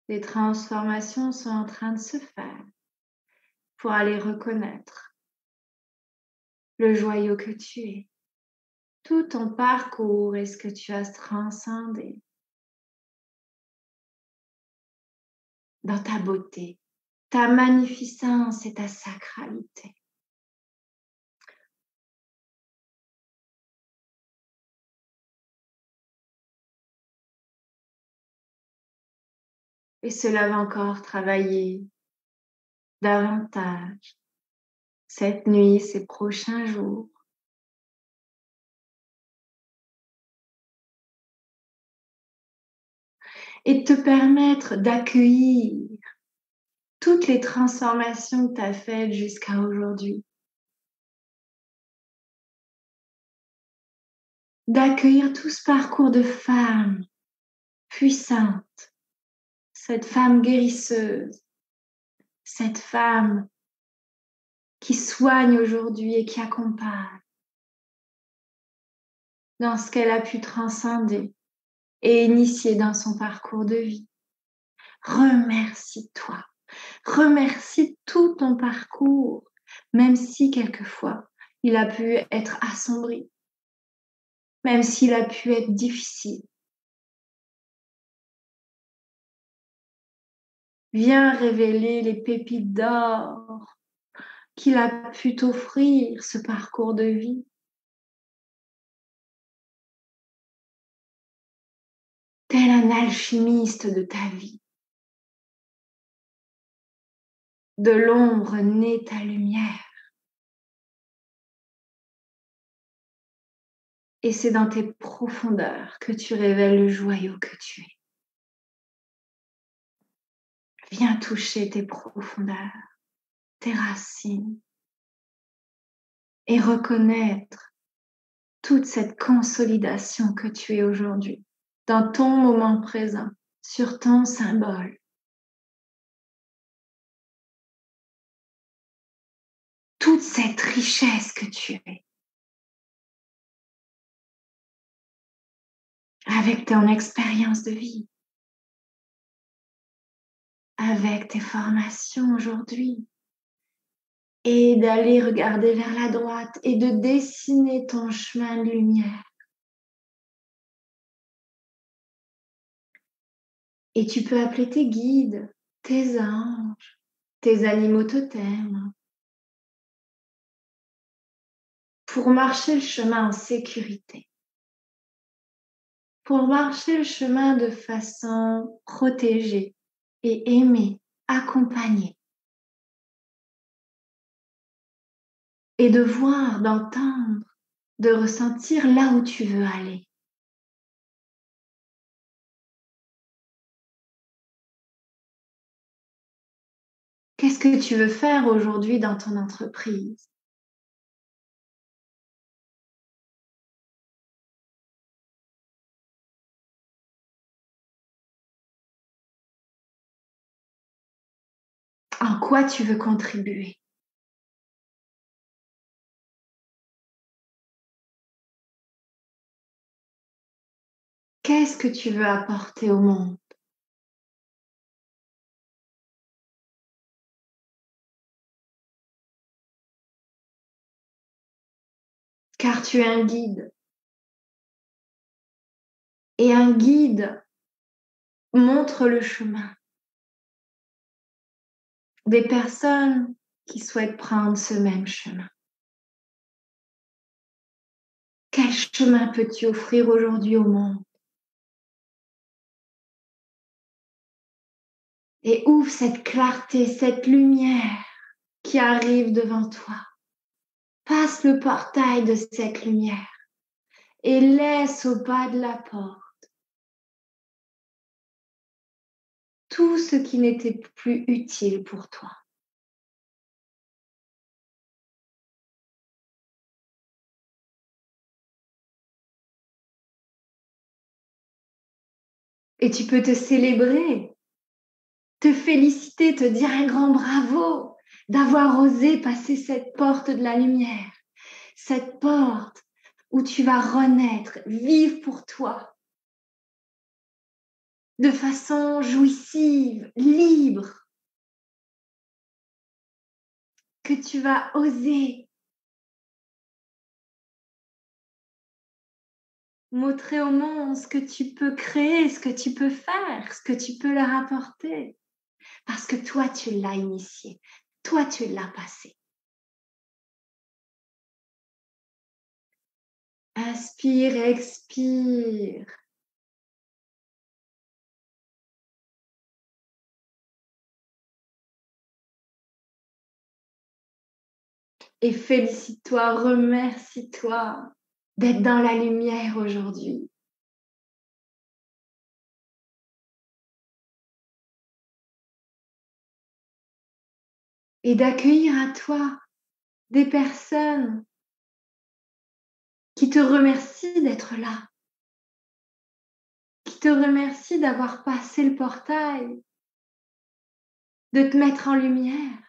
Les transformations sont en train de se faire pour aller reconnaître le joyau que tu es, tout ton parcours et ce que tu as transcendé dans ta beauté, ta magnificence et ta sacralité. Et cela va encore travailler davantage cette nuit, ces prochains jours. Et te permettre d'accueillir toutes les transformations que tu as faites jusqu'à aujourd'hui. D'accueillir tout ce parcours de femme puissante, cette femme guérisseuse, cette femme qui soigne aujourd'hui et qui accompagne dans ce qu'elle a pu transcender et initier dans son parcours de vie. Remercie-toi. Remercie tout ton parcours, même si quelquefois il a pu être assombri, même s'il a pu être difficile. Viens révéler les pépites d'or qu'il a pu t'offrir, ce parcours de vie. Tel un alchimiste de ta vie. De l'ombre naît ta lumière. Et c'est dans tes profondeurs que tu révèles le joyau que tu es. Viens toucher tes profondeurs, tes racines et reconnaître toute cette consolidation que tu es aujourd'hui dans ton moment présent, sur ton symbole. Toute cette richesse que tu es. Avec ton expérience de vie, avec tes formations aujourd'hui, et d'aller regarder vers la droite et de dessiner ton chemin de lumière. Et tu peux appeler tes guides, tes anges, tes animaux totems, pour marcher le chemin en sécurité, pour marcher le chemin de façon protégée et aimée, accompagnée. Et de voir, d'entendre, de ressentir là où tu veux aller. Qu'est-ce que tu veux faire aujourd'hui dans ton entreprise? En quoi tu veux contribuer? Qu'est-ce que tu veux apporter au monde? Car tu es un guide. Et un guide montre le chemin des personnes qui souhaitent prendre ce même chemin. Quel chemin peux-tu offrir aujourd'hui au monde? Et ouvre cette clarté, cette lumière qui arrive devant toi. Passe le portail de cette lumière et laisse au bas de la porte tout ce qui n'était plus utile pour toi. Et tu peux te célébrer, te féliciter, te dire un grand bravo d'avoir osé passer cette porte de la lumière, cette porte où tu vas renaître, vivre pour toi, de façon jouissive, libre, que tu vas oser montrer au monde ce que tu peux créer, ce que tu peux faire, ce que tu peux leur apporter. Parce que toi, tu l'as initié, toi, tu l'as passé. Inspire, expire. Et félicite-toi, remercie-toi d'être dans la lumière aujourd'hui. Et d'accueillir à toi des personnes qui te remercient d'être là, qui te remercient d'avoir passé le portail, de te mettre en lumière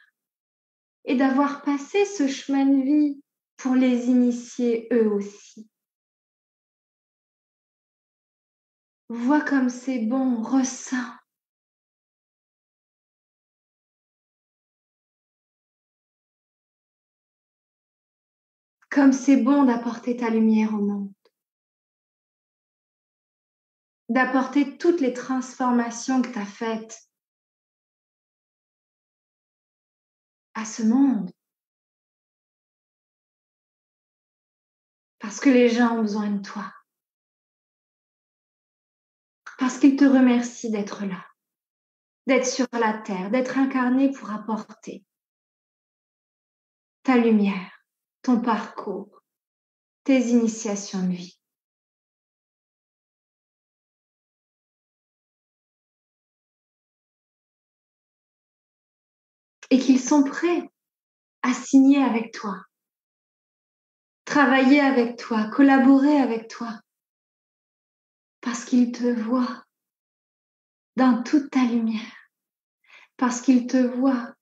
et d'avoir passé ce chemin de vie pour les initier eux aussi. Vois comme c'est bon, ressens. Comme c'est bon d'apporter ta lumière au monde, d'apporter toutes les transformations que tu as faites à ce monde. Parce que les gens ont besoin de toi. Parce qu'ils te remercient d'être là, d'être sur la terre, d'être incarné pour apporter ta lumière, ton parcours, tes initiations de vie. Et qu'ils sont prêts à signer avec toi, travailler avec toi, collaborer avec toi, parce qu'ils te voient dans toute ta lumière, parce qu'ils te voient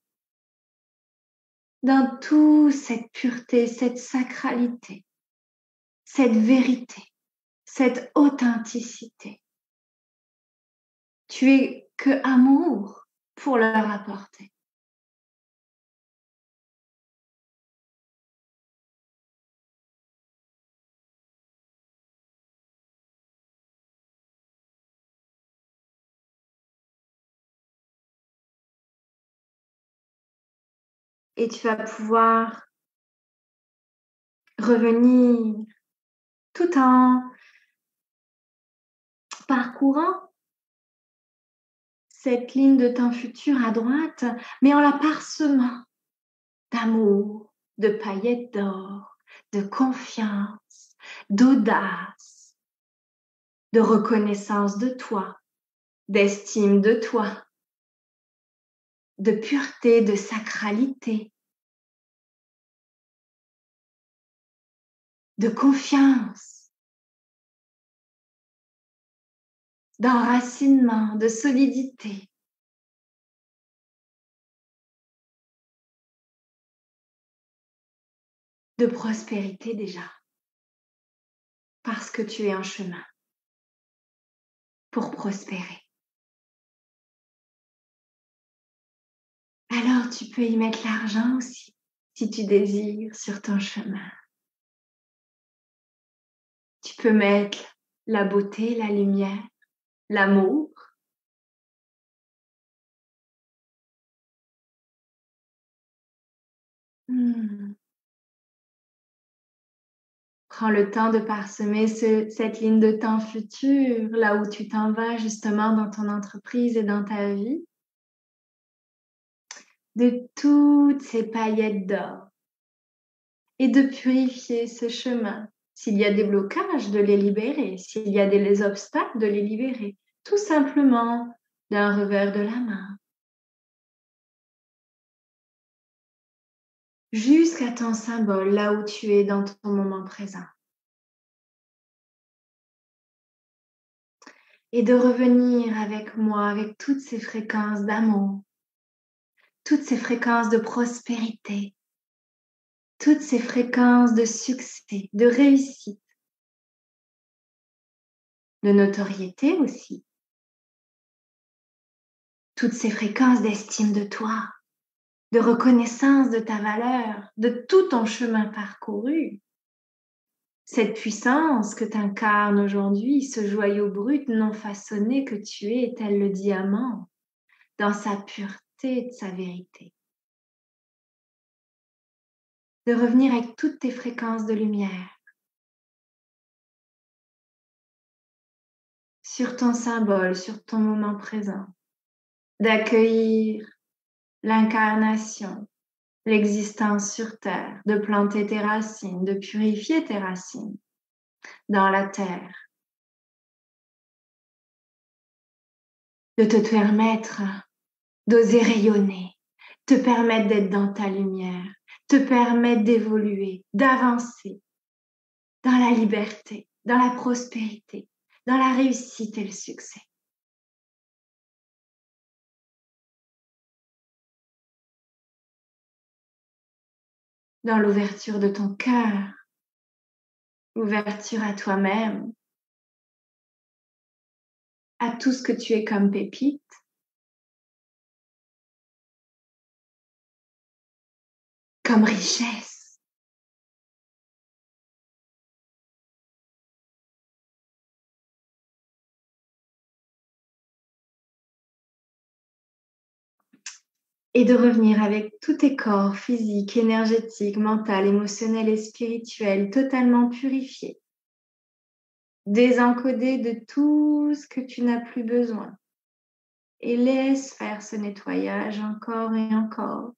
dans toute cette pureté, cette sacralité, cette vérité, cette authenticité. Tu es que amour pour leur apporter. Et tu vas pouvoir revenir tout en parcourant cette ligne de temps futur à droite, mais en la parsemant d'amour, de paillettes d'or, de confiance, d'audace, de reconnaissance de toi, d'estime de toi, de pureté, de sacralité, de confiance, d'enracinement, de solidité. De prospérité déjà, parce que tu es en chemin pour prospérer. Alors tu peux y mettre l'argent aussi, si tu désires, sur ton chemin. Tu peux mettre la beauté, la lumière, l'amour. Prends le temps de parsemer cette ligne de temps futur, là où tu t'en vas justement dans ton entreprise et dans ta vie, de toutes ces paillettes d'or et de purifier ce chemin. S'il y a des blocages, de les libérer. S'il y a des obstacles, de les libérer. Tout simplement d'un revers de la main. Jusqu'à ton symbole, là où tu es dans ton moment présent. et de revenir avec moi, avec toutes ces fréquences d'amour, toutes ces fréquences de prospérité, toutes ces fréquences de succès, de réussite, de notoriété aussi, toutes ces fréquences d'estime de toi, de reconnaissance de ta valeur, de tout ton chemin parcouru. Cette puissance que tu incarnes aujourd'hui, ce joyau brut non façonné que tu es, tel le diamant, dans sa pureté de sa vérité. De revenir avec toutes tes fréquences de lumière sur ton symbole, sur ton moment présent. D'accueillir l'incarnation, l'existence sur Terre, de planter tes racines, de purifier tes racines dans la Terre, de te permettre d'oser rayonner, te permettre d'être dans ta lumière, te permettre d'évoluer, d'avancer dans la liberté, dans la prospérité, dans la réussite et le succès. Dans l'ouverture de ton cœur, l'ouverture à toi-même, à tout ce que tu es comme pépite, comme richesse. Et de revenir avec tous tes corps physiques, énergétiques, mental, émotionnel et spirituel totalement purifiés, désencodés de tout ce que tu n'as plus besoin. Et laisse faire ce nettoyage encore et encore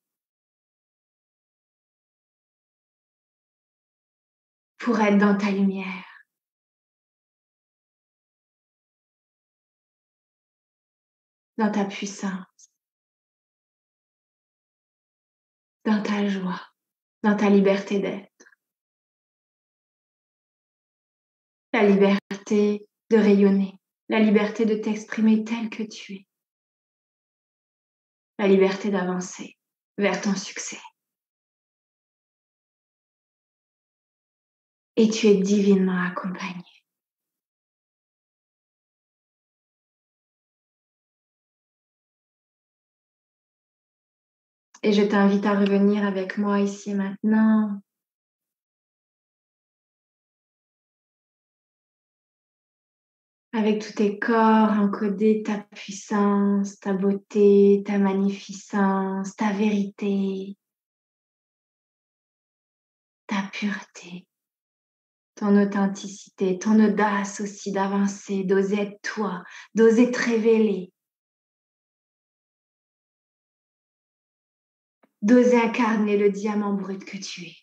pour être dans ta lumière. Dans ta puissance, dans ta joie, dans ta liberté d'être. La liberté de rayonner, la liberté de t'exprimer tel que tu es. La liberté d'avancer vers ton succès. Et tu es divinement accompagné. Et je t'invite à revenir avec moi ici et maintenant. Avec tous tes corps encodés, ta puissance, ta beauté, ta magnificence, ta vérité, ta pureté, ton authenticité, ton audace aussi d'avancer, d'oser être toi, d'oser te révéler, d'oser incarner le diamant brut que tu es.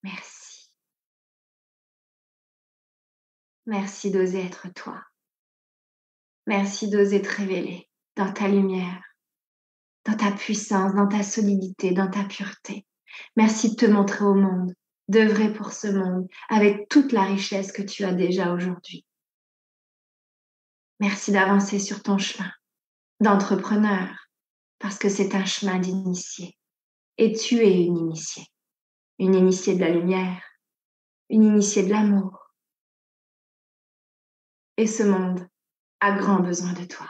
Merci. Merci d'oser être toi. Merci d'oser te révéler dans ta lumière, dans ta puissance, dans ta solidité, dans ta pureté. Merci de te montrer au monde, d'œuvrer pour ce monde avec toute la richesse que tu as déjà aujourd'hui. Merci d'avancer sur ton chemin d'entrepreneur parce que c'est un chemin d'initié. Et tu es une initiée de la lumière, une initiée de l'amour. Et ce monde a grand besoin de toi.